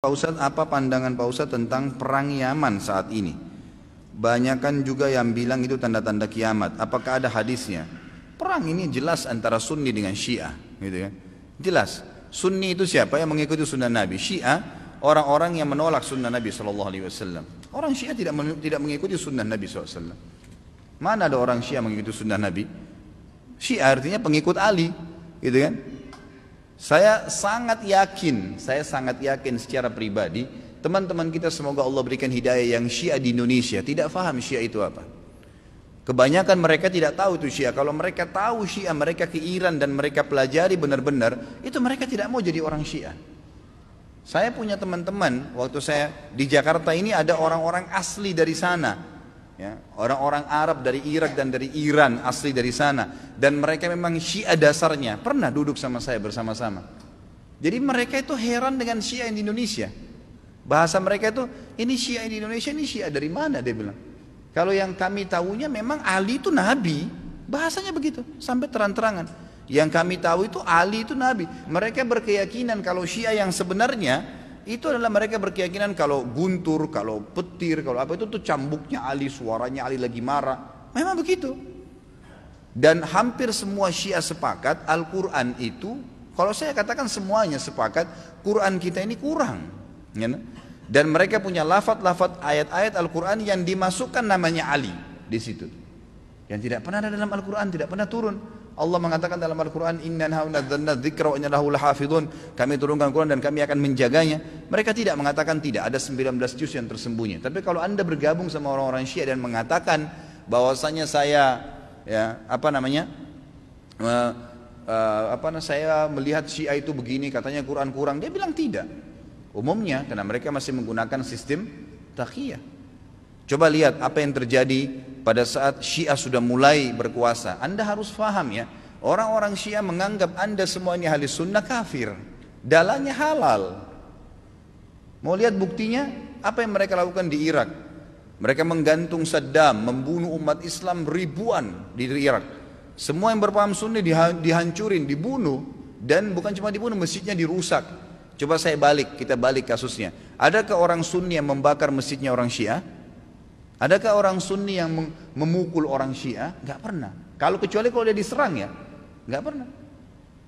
Pak Ustadz, apa pandangan Pak Ustadz tentang perang Yaman saat ini? Banyakan juga yang bilang itu tanda-tanda kiamat. Apakah ada hadisnya? Perang ini jelas antara Sunni dengan Syiah, gitu kan? Jelas. Sunni itu siapa? Yang mengikuti sunnah Nabi. Syiah orang-orang yang menolak sunnah Nabi SAW. Orang Syiah tidak mengikuti sunnah Nabi SAW. Mana ada orang Syiah mengikuti sunnah Nabi? Syiah artinya pengikut Ali, gitu kan? Saya sangat yakin secara pribadi, teman-teman kita semoga Allah berikan hidayah yang Syiah di Indonesia tidak faham Syiah itu apa. Kebanyakan mereka tidak tahu itu Syiah. Kalau mereka tahu Syiah, mereka ke Iran dan mereka pelajari benar-benar, itu mereka tidak mau jadi orang Syiah. Saya punya teman-teman, waktu saya di Jakarta ini ada orang-orang asli dari sana. Ya, orang-orang Arab dari Irak dan dari Iran asli dari sana, dan mereka memang Syiah dasarnya, pernah duduk sama saya bersama-sama. Jadi mereka itu heran dengan Syiah di Indonesia. Bahasa mereka itu, ini Syiah di Indonesia, ini Syiah dari mana, dia bilang. Kalau yang kami tahunya memang Ali itu Nabi, bahasanya begitu sampai terang-terangan. Yang kami tahu itu Ali itu Nabi. Mereka berkeyakinan kalau Syiah yang sebenarnya itu adalah mereka berkeyakinan kalau guntur, kalau petir, kalau apa itu tuh cambuknya Ali, suaranya Ali lagi marah. Memang begitu. Dan hampir semua Syiah sepakat Al-Quran itu, kalau saya katakan semuanya sepakat, Quran kita ini kurang. Ya, dan mereka punya lafaz-lafaz ayat-ayat Al-Quran yang dimasukkan namanya Ali di situ. Yang tidak pernah ada dalam Al-Quran, tidak pernah turun. Allah mengatakan dalam Al-Quran, Inna nazzalna dzikra wa inna lahu lahafidhun. Kami turunkan Quran dan kami akan menjaganya. Mereka tidak mengatakan tidak, ada 19 juz yang tersembunyi. Tapi kalau Anda bergabung sama orang-orang Syiah dan mengatakan bahwasanya saya saya melihat Syiah itu begini, katanya Quran kurang, dia bilang tidak. Umumnya karena mereka masih menggunakan sistem taqiyah. Coba lihat apa yang terjadi pada saat Syiah sudah mulai berkuasa. Anda harus paham ya, orang-orang Syiah menganggap Anda semua ini ahli sunnah kafir, dalahnya halal. Mau lihat buktinya? Apa yang mereka lakukan di Irak? Mereka menggantung Saddam, membunuh umat Islam ribuan di Irak. Semua yang berpaham Sunni dihancurin, dibunuh, dan bukan cuma dibunuh, masjidnya dirusak. Coba kita balik kasusnya. Adakah orang Sunni yang membakar masjidnya orang Syiah? Adakah orang Sunni yang memukul orang Syiah? Gak pernah. Kecuali kalau dia diserang ya, gak pernah.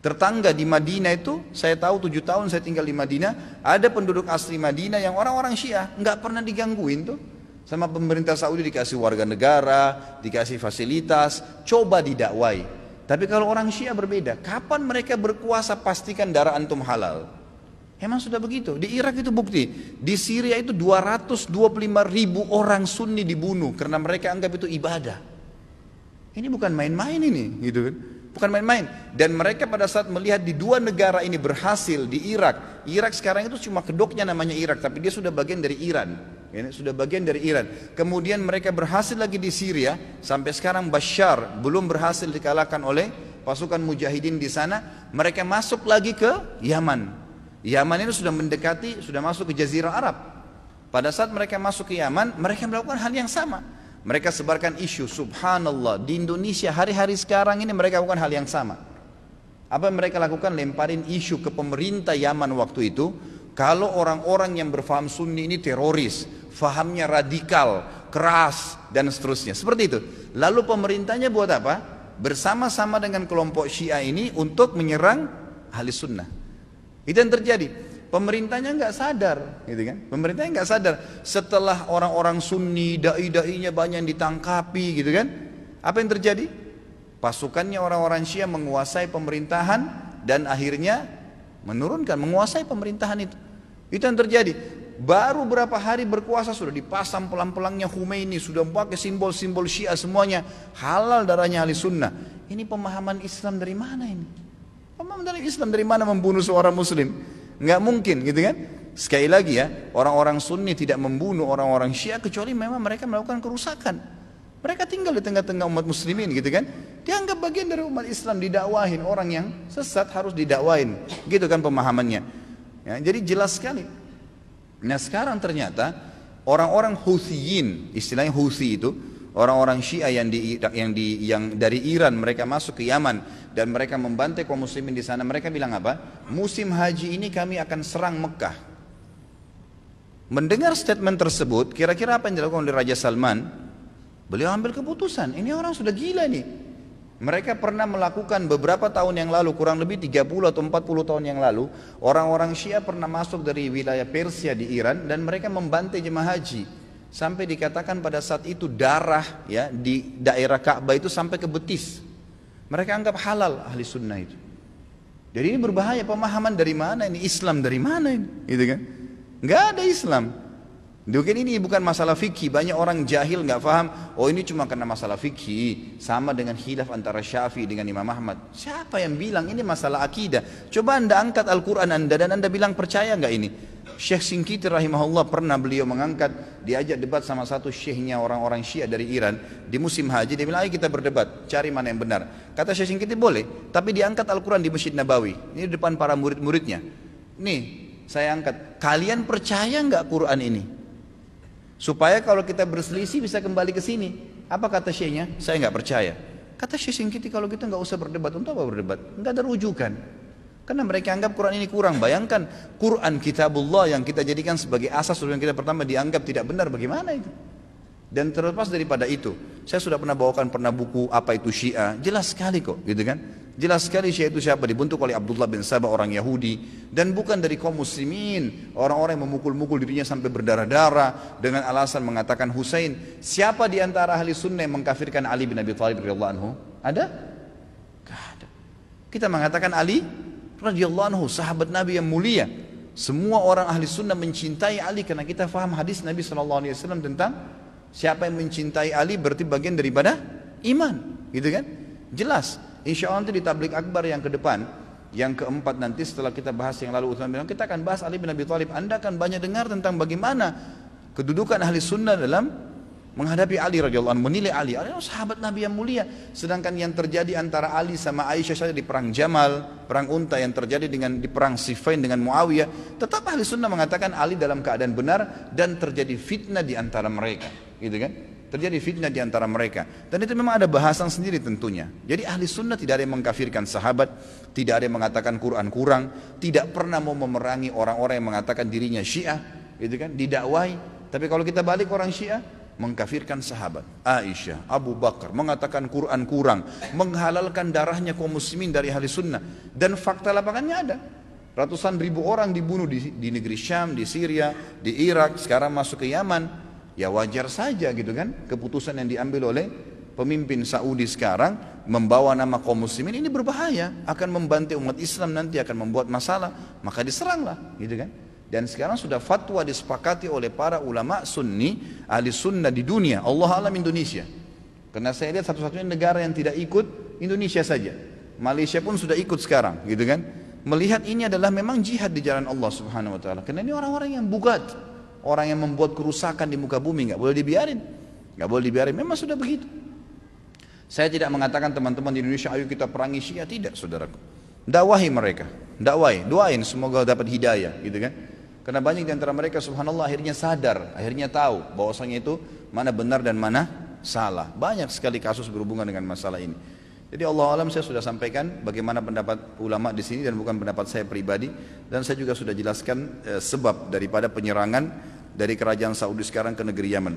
Tetangga di Madinah itu, saya tahu 7 tahun saya tinggal di Madinah, ada penduduk asli Madinah yang orang-orang Syiah, gak pernah digangguin tuh. Sama pemerintah Saudi dikasih warga negara, dikasih fasilitas, coba didakwai. Tapi kalau orang Syiah berbeda, kapan mereka berkuasa pastikan darah antum halal. Emang sudah begitu. Di Irak itu bukti. Di Syria itu 225.000 orang Sunni dibunuh karena mereka anggap itu ibadah. Ini bukan main-main ini, gitu kan? Bukan main-main. Dan mereka pada saat melihat di dua negara ini berhasil di Irak. Irak sekarang itu cuma kedoknya namanya Irak, tapi dia sudah bagian dari Iran. Ini sudah bagian dari Iran. Kemudian mereka berhasil lagi di Syria. Sampai sekarang Bashar belum berhasil dikalahkan oleh pasukan mujahidin di sana. Mereka masuk lagi ke Yaman. Yaman itu sudah mendekati, sudah masuk ke Jazirah Arab. Pada saat mereka masuk ke Yaman, mereka melakukan hal yang sama. Mereka sebarkan isu, subhanallah, di Indonesia hari-hari sekarang ini mereka lakukan hal yang sama. Apa yang mereka lakukan? Lemparin isu ke pemerintah Yaman waktu itu, kalau orang-orang yang berfaham Sunni ini teroris, fahamnya radikal, keras, dan seterusnya. Seperti itu. Lalu pemerintahnya buat apa? Bersama-sama dengan kelompok Syiah ini untuk menyerang ahli sunnah. Itu yang terjadi. Pemerintahnya nggak sadar, gitu kan? Pemerintahnya nggak sadar. Setelah orang-orang Sunni, dai-dainya banyak yang ditangkapi, gitu kan? Apa yang terjadi? Pasukannya orang-orang Syiah menguasai pemerintahan dan akhirnya menguasai pemerintahan itu. Itu yang terjadi. Baru berapa hari berkuasa sudah dipasang pelang-pelangnya Khomeini, sudah pakai simbol-simbol Syiah semuanya. Halal darahnya ahli sunnah. Ini pemahaman Islam dari mana ini? Pemahaman dari Islam dari mana membunuh seorang muslim? Nggak mungkin, gitu kan? Sekali lagi ya, orang-orang Sunni tidak membunuh orang-orang Syiah kecuali memang mereka melakukan kerusakan. Mereka tinggal di tengah-tengah umat muslimin, gitu kan? Dianggap bagian dari umat Islam, didakwahin. Orang yang sesat harus didakwahin, gitu kan pemahamannya. Ya, jadi jelas sekali. Nah sekarang ternyata orang-orang Huthiyin, istilahnya Huthi itu, orang-orang Syiah yang dari Iran mereka masuk ke Yaman dan mereka membantai kaum muslimin di sana. Mereka bilang apa? Musim haji ini kami akan serang Mekah. Mendengar statement tersebut, kira-kira apa yang dilakukan oleh Raja Salman? Beliau ambil keputusan, ini orang sudah gila nih. Mereka pernah melakukan beberapa tahun yang lalu, kurang lebih 30 atau 40 tahun yang lalu, orang-orang Syiah pernah masuk dari wilayah Persia di Iran dan mereka membantai jemaah haji. Sampai dikatakan pada saat itu darah ya di daerah Ka'bah itu sampai ke betis. Mereka anggap halal ahli sunnah itu. Jadi ini berbahaya, pemahaman dari mana ini, Islam dari mana ini, gitu kan? Nggak ada Islam. Mungkin ini bukan masalah fikih, banyak orang jahil nggak paham. Oh ini cuma karena masalah fikih, sama dengan khilaf antara Syafi'i dengan Imam Ahmad. Siapa yang bilang ini masalah akidah? Coba anda angkat Al-Quran anda dan anda bilang percaya nggak ini? Syekh Shinqiti rahimahullah pernah beliau mengangkat, diajak debat sama satu syekhnya orang-orang Syiah dari Iran di musim haji. Dia bilang, ayo kita berdebat, cari mana yang benar. Kata Syekh Shinqiti boleh, tapi diangkat Al-Quran di Masjid Nabawi. Ini di depan para murid-muridnya. Nih, saya angkat. Kalian percaya nggak Quran ini? Supaya kalau kita berselisih bisa kembali ke sini. Apa kata syekhnya? Saya nggak percaya. Kata Syekh Shinqiti, kalau kita nggak usah berdebat. Untuk apa berdebat? Nggak ada rujukan. Karena mereka anggap Quran ini kurang. Bayangkan Quran kitabullah yang kita jadikan sebagai asas yang kita pertama dianggap tidak benar, bagaimana itu? Dan terlepas daripada itu, saya sudah pernah bawakan buku apa itu Syiah, jelas sekali kok, gitu kan? Jelas sekali Syiah itu siapa, dibentuk oleh Abdullah bin Sabah, orang Yahudi, dan bukan dari kaum muslimin, orang-orang yang memukul-mukul dirinya sampai berdarah-darah dengan alasan mengatakan Husain. Siapa di antara ahli sunnah yang mengkafirkan Ali bin Abi Thalib radhiyallahu anhu? Ada? Gak ada. Kita mengatakan Ali radhiyallahu anhu, sahabat Nabi yang mulia. Semua orang ahli sunnah mencintai Ali karena kita faham hadis Nabi SAW tentang siapa yang mencintai Ali berarti bagian daripada iman, gitu kan? Jelas. Insya Allah nanti di tablik akbar yang ke depan, yang keempat nanti setelah kita bahas yang lalu Utsman bilang, kita akan bahas Ali bin Abi Thalib. Anda akan banyak dengar tentang bagaimana kedudukan ahli sunnah dalam menghadapi Ali radhiyallahu anhu, menilai Ali. Ali sahabat Nabi yang mulia. Sedangkan yang terjadi antara Ali sama Aisyah saja di perang Jamal, perang Unta yang terjadi di perang Siffin dengan Muawiyah, tetap ahli sunnah mengatakan Ali dalam keadaan benar dan terjadi fitnah di antara mereka, gitu kan? Terjadi fitnah di antara mereka. Dan itu memang ada bahasan sendiri tentunya. Jadi ahli sunnah tidak ada yang mengkafirkan sahabat, tidak ada yang mengatakan Quran kurang, tidak pernah mau memerangi orang-orang yang mengatakan dirinya Syiah, gitu kan? Didakwai. Tapi kalau kita balik orang Syiah, mengkafirkan sahabat Aisyah, Abu Bakar, mengatakan Quran kurang, menghalalkan darahnya kaum muslimin dari ahli sunnah. Dan fakta lapangannya ada. Ratusan ribu orang dibunuh di negeri Syam, di Syria, di Irak, sekarang masuk ke Yaman. Ya wajar saja gitu kan, keputusan yang diambil oleh pemimpin Saudi sekarang membawa nama kaum muslimin ini berbahaya, akan membantai umat Islam, nanti akan membuat masalah, maka diseranglah, gitu kan? Dan sekarang sudah fatwa disepakati oleh para ulama sunni, ahli sunnah di dunia, Allah alam Indonesia. Karena saya lihat satu-satunya negara yang tidak ikut Indonesia saja. Malaysia pun sudah ikut sekarang, gitu kan? Melihat ini adalah memang jihad di jalan Allah Subhanahu wa taala. Karena ini orang-orang yang bugat, orang yang membuat kerusakan di muka bumi, nggak boleh dibiarin. Nggak boleh dibiarin, memang sudah begitu. Saya tidak mengatakan teman-teman di Indonesia ayo kita perangi Syiah, tidak saudaraku. Dakwahi mereka, dakwai, doain semoga dapat hidayah, gitu kan? Karena banyak di antara mereka subhanallah akhirnya sadar, akhirnya tahu bahwasanya itu mana benar dan mana salah. Banyak sekali kasus berhubungan dengan masalah ini. Jadi Allah alam saya sudah sampaikan bagaimana pendapat ulama di sini dan bukan pendapat saya pribadi, dan saya juga sudah jelaskan sebab daripada penyerangan dari kerajaan Saudi sekarang ke negeri Yaman.